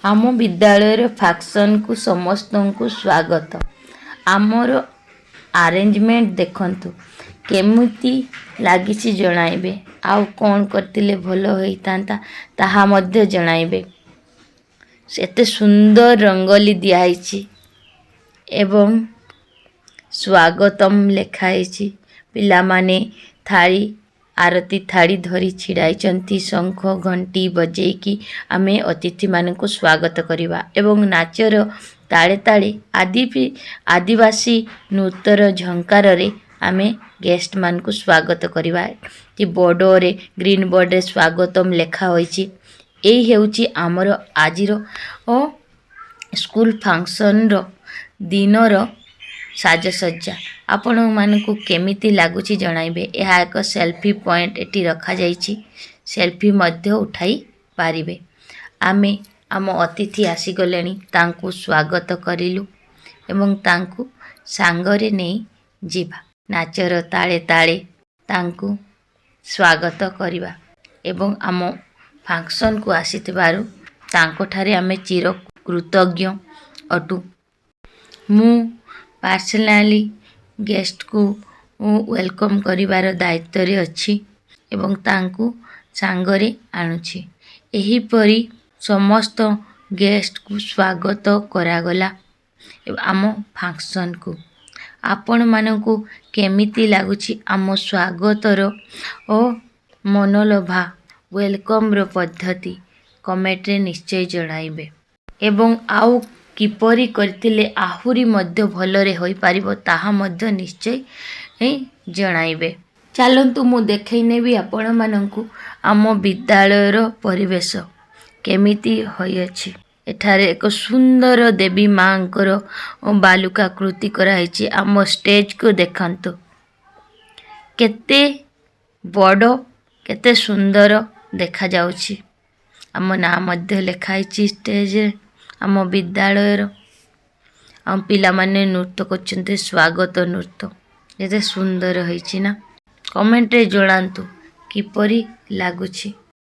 आम विद्यालय फंक्शन को समस्त को स्वागत। आमर अरेंजमेंट देखंतु केमिति लागिछि जणाइबे। आउ कौन करतिले भलो होइतांता ताहा मध्य जणाइबे। सेते सुंदर रंगोली दियाइछि एवं स्वागतम लेखाइछि। पिला माने थाली आरती थाली धरी छिड़ाइचंती। शंख घंटी बजेकी आमे अतिथि मानकु स्वागत करिबा एवं नाचर ताळे ताळे आदिवासी नृत्यर झंकार रे आमे गेस्ट मानकु स्वागत करिबा। ती बोर्ड रे ग्रीन बोर्ड रे स्वागतम लेखा होइछि। एई हेउछि हमर आजिर ओ स्कूल फंक्शन रो दिनर साजसज्जा। आपण मानकु केमिति लागुछि जणाइबे। एहा एक सेल्फी पॉइंट एटी रखा जाइछि। सेल्फी मध्य उठाई पारिबे। आमे आम अतिथि आसी गलेनी तांकु स्वागत करिलु एवं तांकु सांगरे नेई जिबा। नाचर ताळे ताळे तांकु स्वागत करिबा एवं आम फंक्शन को आसीथिबारु तांको ठारे आमे चिर कृतज्ञ अटु। मु पर्सनली गेस्ट को वेलकम करिवार दायित्व रे अछि एवं तांकु सांगरे आणुछि। एही परी समस्त गेस्ट को स्वागत करागला आम फंक्शन को। आपण मानकु केमिति लागुछि आम स्वागतर ओ मनोलोभा वेलकम रो पद्धति कमेंट रे निश्चय जणाइबे एवं आउ किपरि करतिले आहुरी मध्य भलरे होई पारिबो ताहा मध्य निश्चय जणाइबे। चलंतु मु देखै नेबी आपण मानकु आम विद्यालयर परिवेश केमिति होई अछि। एठारे एक सुंदर देवी मांकर बालुका कृति कराइछि। आम स्टेज को देखंतु केते बड़ो केते सुंदर देखा जाउछि। आम ना मध्य लेखाइछि स्टेज रे। आम विद्यालयर आम पिला माने नृत्य करछन्ते स्वागत नृत्य एते सुंदर होइछि ना। कमेंट रे जणांतु किपरि लागुछि।